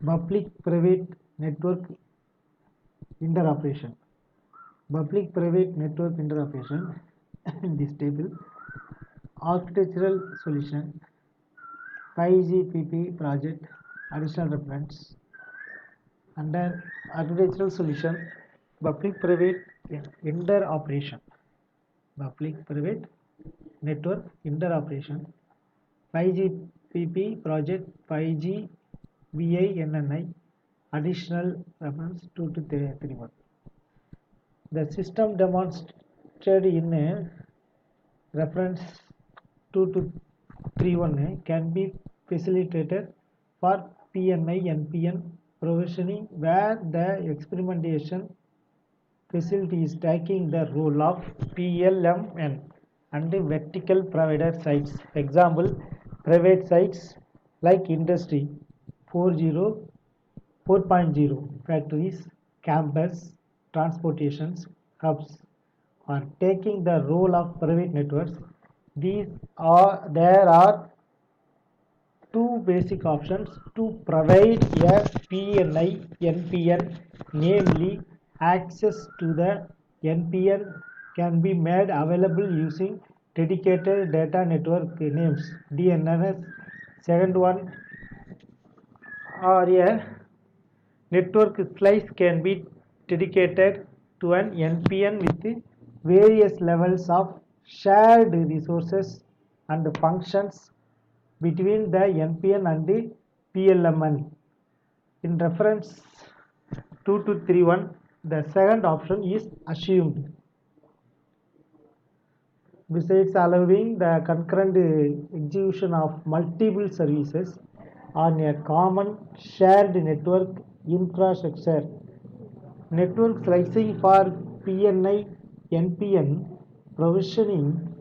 Public-private network interoperation. Public-private network interoperation in this table. Architectural solution 5GPP project additional reference. Under architectural solution public-private interoperation. Public-private network interoperation 5GPP project 5G VINNI additional reference 2231. The system demonstrated in reference 2231 can be facilitated for PNI NPN provisioning where the experimentation facility is taking the role of PLMN and vertical provider sites. Example, private sites like industry 4.0 factories, campus, transportations, hubs are taking the role of private networks. There are two basic options to provide a PNI NPN, namely access to the NPN can be made available using dedicated data network names DNS. Second one, or a network slice can be dedicated to an NPN with various levels of shared resources and functions between the NPN and the PLMN. In reference 2231, the second option is assumed. Besides allowing the concurrent execution of multiple services on a common shared network infrastructure, network slicing for PNI NPN provisioning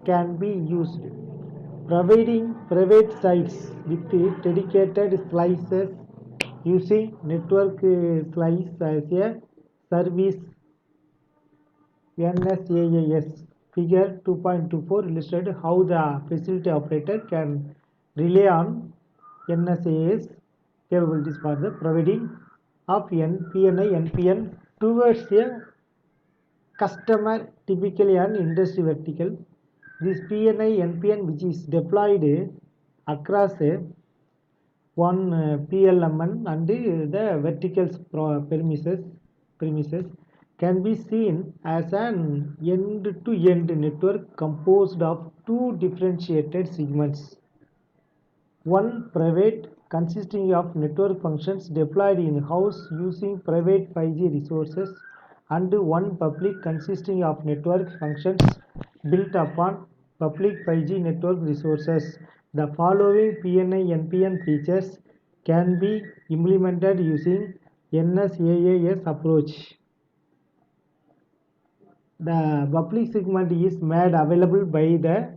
can be used. Providing private sites with dedicated slices using network slice as a service NSAAS. Figure 2.24 illustrates how the facility operator can rely on NSAAS capabilities for the providing of PNI NPN towards a customer, typically an industry vertical. This PNI NPN which is deployed across one PLMN and the vertical premises can be seen as an end-to-end network composed of two differentiated segments. One private consisting of network functions deployed in-house using private 5G resources, and one public consisting of network functions built upon public 5G network resources. The following PNI NPN features can be implemented using NSAAS approach. The public segment is made available by the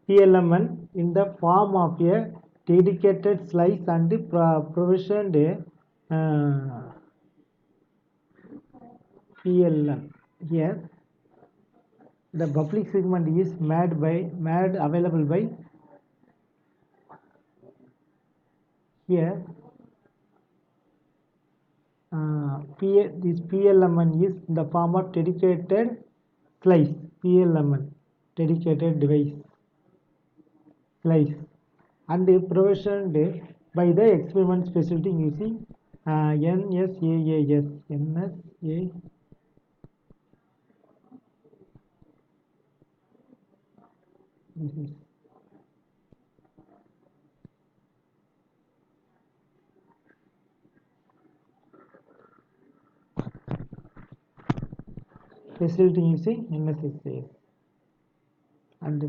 PLMN in the form of a dedicated slice and provisioned PLM. Here the public segment is made available by here this PLMN is in the form of dedicated slice PLMN dedicated device slice and provisioned by the experiment facility using NSAAS. This is facility using NSAAS and the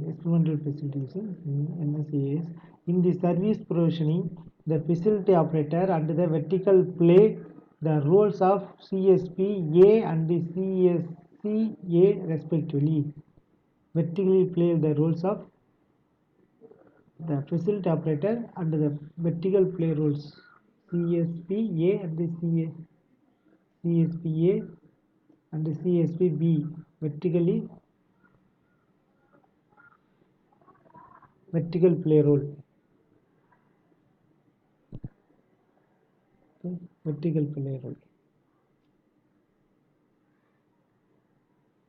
experimental facility using NSAAS. In the service provisioning, the facility operator and the vertical play the roles of CSP A and the CSC A respectively. Vertically play the roles of the facility operator and the vertical play roles CSP A and the CSP A and the CSP B vertical play role. vertical parallel.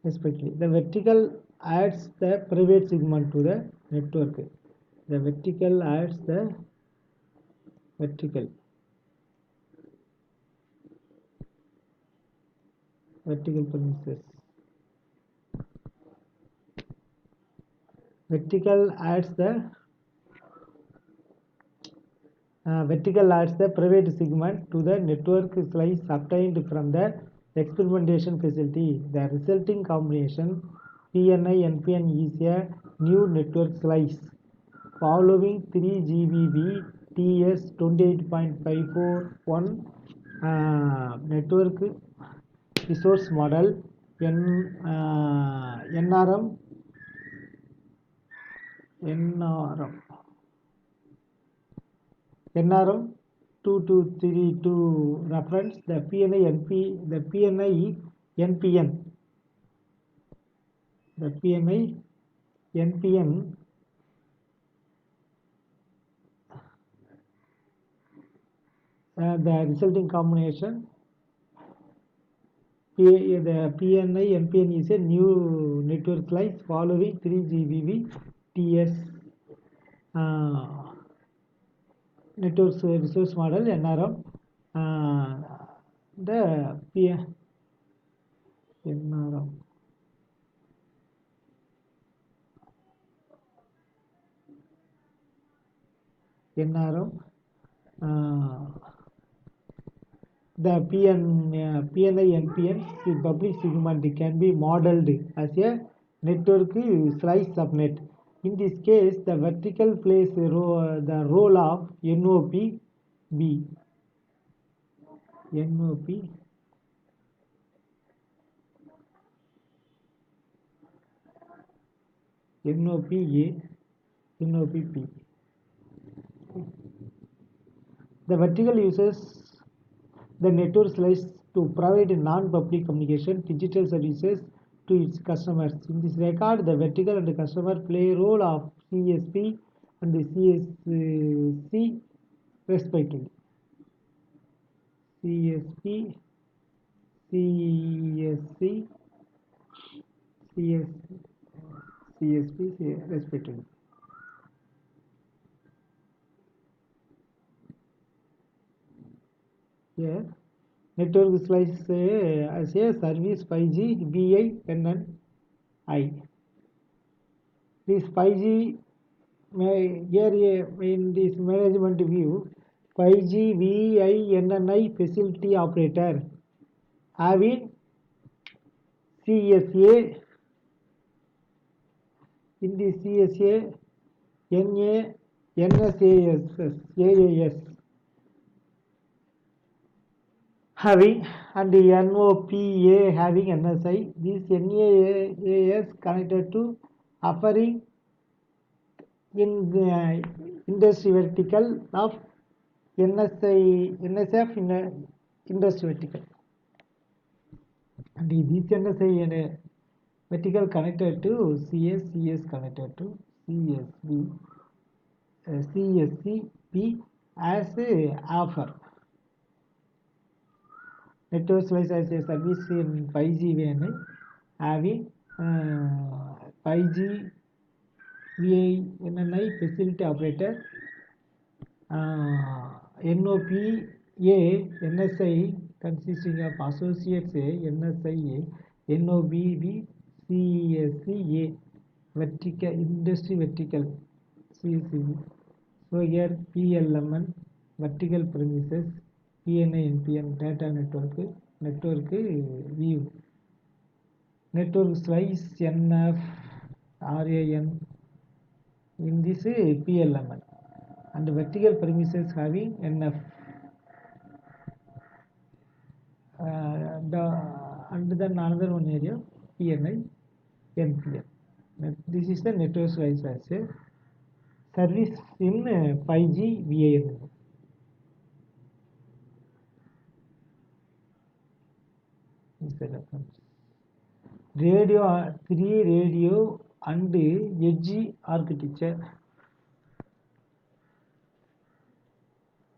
Respectively, the vertical adds the private segment to the network. The vertical adds the vertical premises. Vertical adds the private segment to the network slice obtained from the experimentation facility. The resulting combination PNI-NPN is a new network slice following 3 Gbps TS 28.541 network resource model NRM NRM 2232 reference the PNI NPN the resulting combination the PNI NPN is a new network slice following 3 Gbps TS network resource model NRM. The NRM the PNI NPN public segment can be modeled as a network slice subnet. In this case, the vertical plays the role of NOP NOP. The vertical uses the network slice to provide non-public communication digital services to its customers. In this regard, the vertical and the customer play a role of CSP and the CSC respectively. CSP, respectively. Here, network slice as a service 5G VINNI. This 5G here in this management view, 5G VINNI facility operator having CSA in the CSA NSAS having and the NOPA having NSI. This NAAS connected to offering in the industry vertical of NSF in a industry vertical. And this NSI vertical connected to CS connected to CSCP as a offer. Network slice as a service in 5G VNI having 5G VNI facility operator NOPA NSI consisting of associates NSIA NOBB CSCA vertical industry vertical CSCB. So here PLMN vertical premises PNI NPN data network view network slice NF RAN in this PLMN and the vertical premises having NF and then another one area PNI NPN. This is the network slice as a service in 5G VAN. Radio 3 radio and edge architecture.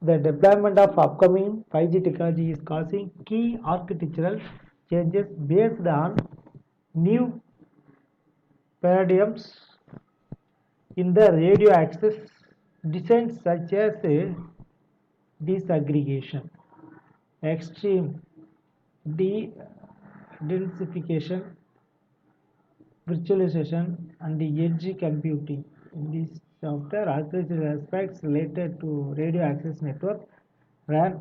The deployment of upcoming 5G technology is causing key architectural changes based on new paradigms in the radio access design, such as disaggregation, extreme de-densification, virtualization, and the edge computing. In this chapter, architectural aspects related to radio access network, RAN,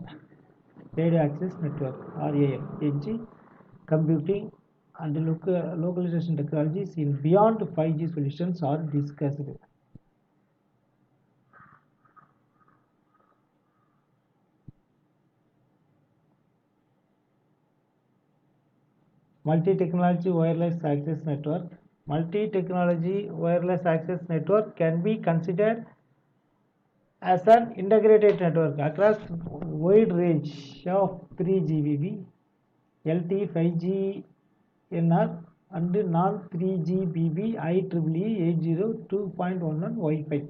radio access network, RAM, edge computing, and localization technologies in beyond 5G solutions are discussed. Multi-technology wireless access network. Multi-technology wireless access network can be considered as an integrated network across wide range of 3GBP, LTE, 5G, NR, and non-3GBP IEEE 802.11 Wi-Fi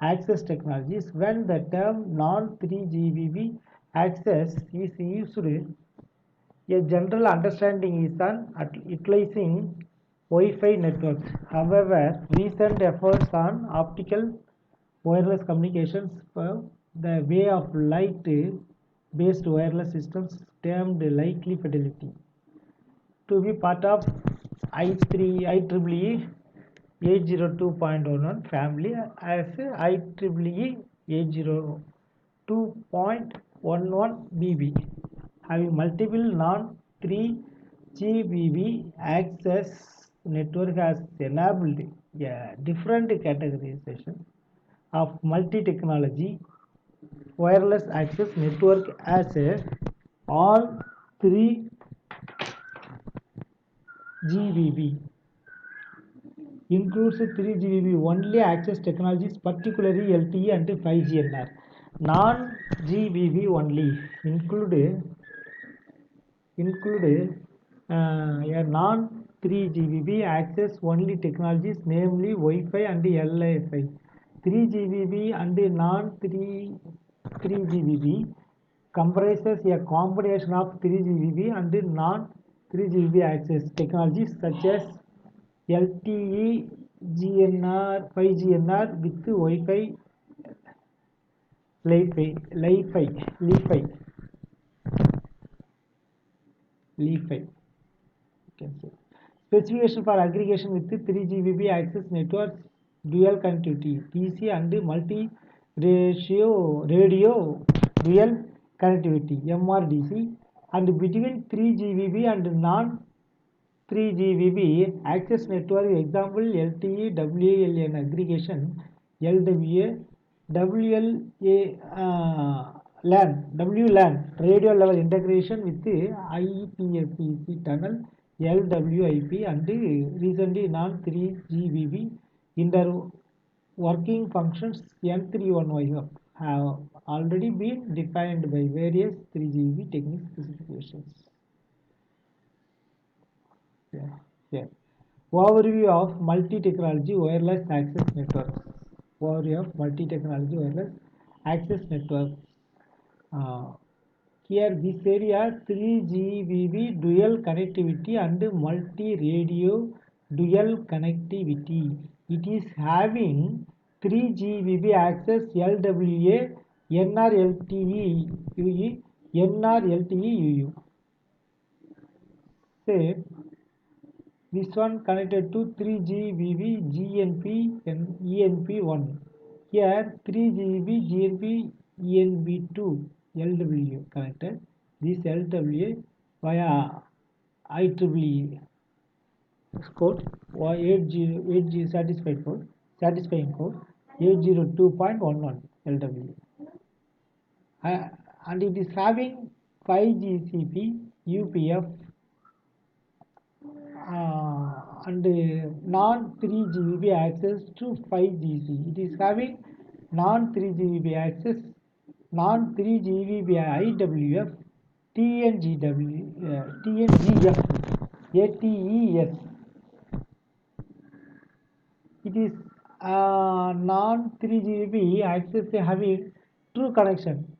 access technologies. When the term non-3GBP access is used, a general understanding is on utilizing Wi-Fi networks. However, recent efforts on optical wireless communications for the way of light-based wireless systems termed likely fidelity to be part of IEEE 802.11 family as IEEE 802.11 BB, having multiple non-3 GBB access network has enabled a different categorization of multi-technology wireless access network as a all 3 GBB includes 3 GBB only access technologies, particularly LTE and 5G NR. Non-GBB only include a non-3 GBB access only technologies, namely Wi-Fi and LFI. 3 GBB and non-3 GBB comprises a combination of 3 GBB and non-3 GBB access technologies such as LTE, GNR, 5GNR with Wi-Fi, Li-Fi. Specification for aggregation with 3 GBP access networks, dual connectivity, DC and radio dual connectivity, MRDC, and between 3 GBP and non 3 GBP access network, example LTE WLAN aggregation, LWA, WLAN radio level integration with IPFEC tunnel, LWIP, and recently non-3 GBP inter working functions N31Y have already been defined by various 3 GBP technical specifications. Here. Overview of multi-technology wireless access networks. Overview of multi-technology wireless access networks. Here this area 3 GBP dual connectivity and multi-radio dual connectivity. It is having 3 GBP access LWA, NR-LTE, NR-LTE, Say this one connected to 3 GBP GNP and ENP1. Here 3 GB GNP ENP2 LW connected. This LWA via IEEE code or 80 satisfying code 802.11 LW. And it is having 5GCP UPF and non-3 GBP access to 5GC. It is having non-3 GBP access, non-3 GBP IWF, TNGF, ATES. It is non-3 GBP access having true connection